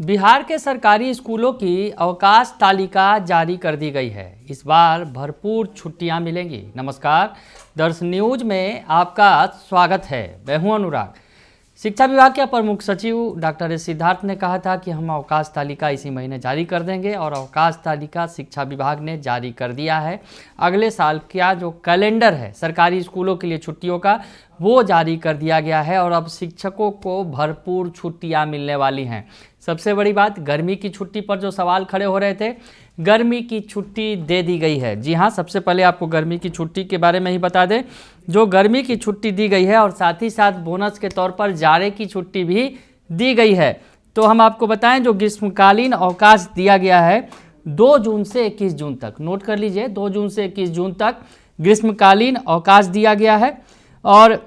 बिहार के सरकारी स्कूलों की अवकाश तालिका जारी कर दी गई है। इस बार भरपूर छुट्टियां मिलेंगी। नमस्कार, दर्श न्यूज में आपका स्वागत है। मैं हूं अनुराग। शिक्षा विभाग के अपर मुख्य सचिव डॉक्टर एस सिद्धार्थ ने कहा था कि हम अवकाश तालिका इसी महीने जारी कर देंगे और अवकाश तालिका शिक्षा विभाग ने जारी कर दिया है। अगले साल का जो कैलेंडर है सरकारी स्कूलों के लिए छुट्टियों का, वो जारी कर दिया गया है और अब शिक्षकों को भरपूर छुट्टियां मिलने वाली हैं। सबसे बड़ी बात, गर्मी की छुट्टी पर जो सवाल खड़े हो रहे थे, गर्मी की छुट्टी दे दी गई है। जी हाँ, सबसे पहले आपको गर्मी की छुट्टी के बारे में ही बता दें। जो गर्मी की छुट्टी दी गई है और साथ ही साथ बोनस के तौर पर जाड़े की छुट्टी भी दी गई है। तो हम आपको बताएं, जो ग्रीष्मकालीन अवकाश दिया गया है 2 जून से 21 जून तक, नोट कर लीजिए, 2 जून से 21 जून तक ग्रीष्मकालीन अवकाश दिया गया है। और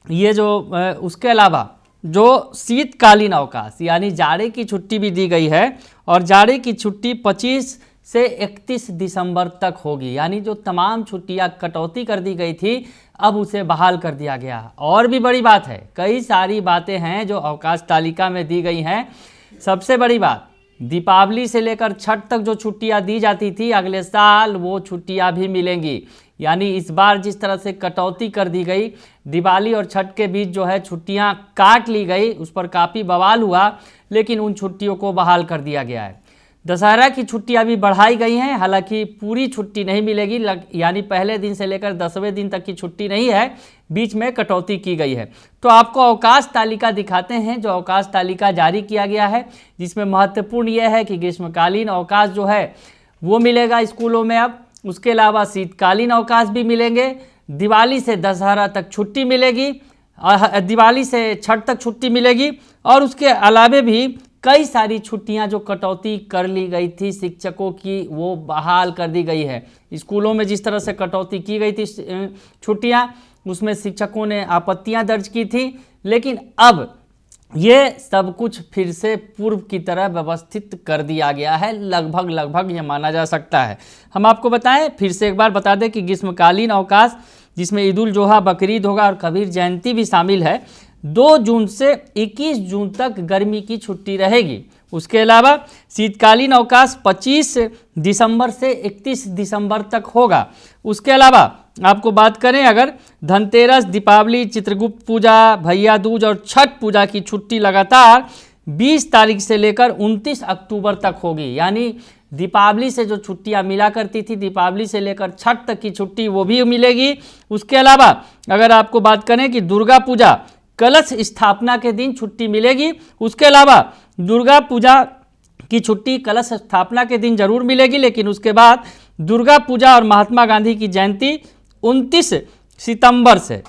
ये जो उसके अलावा जो शीतकालीन अवकाश यानी जाड़े की छुट्टी भी दी गई है और जाड़े की छुट्टी 25 से 31 दिसंबर तक होगी। यानी जो तमाम छुट्टियां कटौती कर दी गई थी, अब उसे बहाल कर दिया गया। और भी बड़ी बात है, कई सारी बातें हैं जो अवकाश तालिका में दी गई हैं। सबसे बड़ी बात, दीपावली से लेकर छठ तक जो छुट्टियां दी जाती थी, अगले साल वो छुट्टियां भी मिलेंगी। यानी इस बार जिस तरह से कटौती कर दी गई, दिवाली और छठ के बीच जो है छुट्टियां काट ली गई, उस पर काफ़ी बवाल हुआ, लेकिन उन छुट्टियों को बहाल कर दिया गया है। दशहरा की छुट्टियां भी बढ़ाई गई हैं, हालांकि पूरी छुट्टी नहीं मिलेगी, यानी पहले दिन से लेकर 10वें दिन तक की छुट्टी नहीं है, बीच में कटौती की गई है। तो आपको अवकाश तालिका दिखाते हैं, जो अवकाश तालिका जारी किया गया है, जिसमें महत्वपूर्ण यह है कि ग्रीष्मकालीन अवकाश जो है वो मिलेगा स्कूलों में। अब उसके अलावा शीतकालीन अवकाश भी मिलेंगे। दिवाली से दशहरा तक छुट्टी मिलेगी, दिवाली से छठ तक छुट्टी मिलेगी और उसके अलावे भी कई सारी छुट्टियां जो कटौती कर ली गई थी शिक्षकों की, वो बहाल कर दी गई है। स्कूलों में जिस तरह से कटौती की गई थी छुट्टियां, उसमें शिक्षकों ने आपत्तियां दर्ज की थी, लेकिन अब ये सब कुछ फिर से पूर्व की तरह व्यवस्थित कर दिया गया है। लगभग ये माना जा सकता है। हम आपको बताएं, फिर से एक बार बता दें कि ग्रीष्मकालीन अवकाश, जिसमें ईद उल जोहा, बकरीद होगा और कबीर जयंती भी शामिल है, 2 जून से 21 जून तक गर्मी की छुट्टी रहेगी। उसके अलावा शीतकालीन अवकाश 25 दिसंबर से 31 दिसंबर तक होगा। उसके अलावा आपको बात करें, अगर धनतेरस, दीपावली, चित्रगुप्त पूजा, भैया दूज और छठ पूजा की छुट्टी लगातार 20 तारीख से लेकर 29 अक्टूबर तक होगी। यानी दीपावली से जो छुट्टियां मिला करती थी, दीपावली से लेकर छठ तक की छुट्टी वो भी मिलेगी। उसके अलावा अगर आपको बात करें कि दुर्गा पूजा, कलश स्थापना के दिन छुट्टी मिलेगी। उसके अलावा दुर्गा पूजा की छुट्टी कलश स्थापना के दिन जरूर मिलेगी, लेकिन उसके बाद दुर्गा पूजा और महात्मा गांधी की जयंती 29 सितंबर से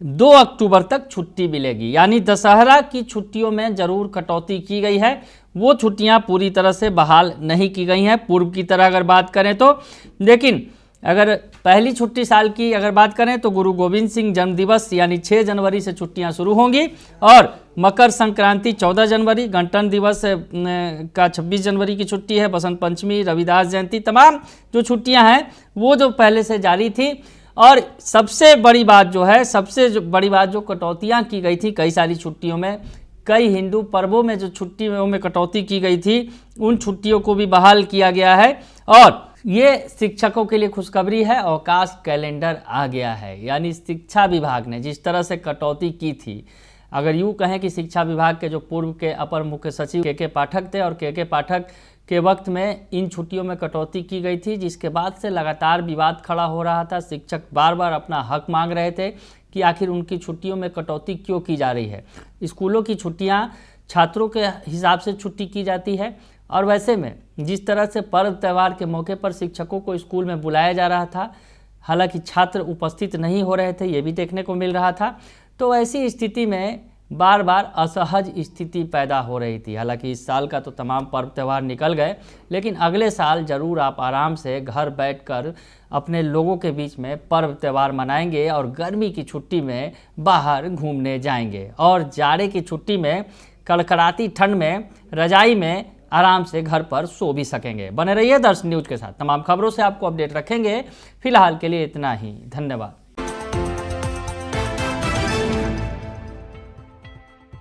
2 अक्टूबर तक छुट्टी मिलेगी। यानी दशहरा की छुट्टियों में जरूर कटौती की गई है, वो छुट्टियां पूरी तरह से बहाल नहीं की गई हैं पूर्व की तरह अगर बात करें तो। लेकिन अगर पहली छुट्टी साल की अगर बात करें तो गुरु गोविंद सिंह जन्म दिवस यानी 6 जनवरी से छुट्टियां शुरू होंगी और मकर संक्रांति 14 जनवरी, गणतंत्र दिवस का 26 जनवरी की छुट्टी है, बसंत पंचमी, रविदास जयंती, तमाम जो छुट्टियां हैं वो जो पहले से जारी थी। और सबसे बड़ी बात जो कटौतियां की गई थी कई सारी छुट्टियों में, कई हिंदू पर्वों में जो छुट्टियों में कटौती की गई थी, उन छुट्टियों को भी बहाल किया गया है। और ये शिक्षकों के लिए खुशखबरी है, अवकाश कैलेंडर आ गया है। यानी शिक्षा विभाग ने जिस तरह से कटौती की थी, अगर यूँ कहें कि शिक्षा विभाग के जो पूर्व के अपर मुख्य सचिव के पाठक थे और के पाठक के वक्त में इन छुट्टियों में कटौती की गई थी, जिसके बाद से लगातार विवाद खड़ा हो रहा था। शिक्षक बार बार अपना हक मांग रहे थे कि आखिर उनकी छुट्टियों में कटौती क्यों की जा रही है। स्कूलों की छुट्टियां छात्रों के हिसाब से छुट्टी की जाती है और वैसे में जिस तरह से पर्व त्यौहार के मौके पर शिक्षकों को स्कूल में बुलाया जा रहा था, हालांकि छात्र उपस्थित नहीं हो रहे थे, ये भी देखने को मिल रहा था। तो ऐसी स्थिति में बार बार असहज स्थिति पैदा हो रही थी। हालांकि इस साल का तो तमाम पर्व त्यौहार निकल गए, लेकिन अगले साल ज़रूर आप आराम से घर बैठकर अपने लोगों के बीच में पर्व त्यौहार मनाएंगे और गर्मी की छुट्टी में बाहर घूमने जाएंगे और जाड़े की छुट्टी में कड़कड़ाती ठंड में रजाई में आराम से घर पर सो भी सकेंगे। बने रहिए दर्श न्यूज के साथ, तमाम खबरों से आपको अपडेट रखेंगे। फिलहाल के लिए इतना ही, धन्यवाद।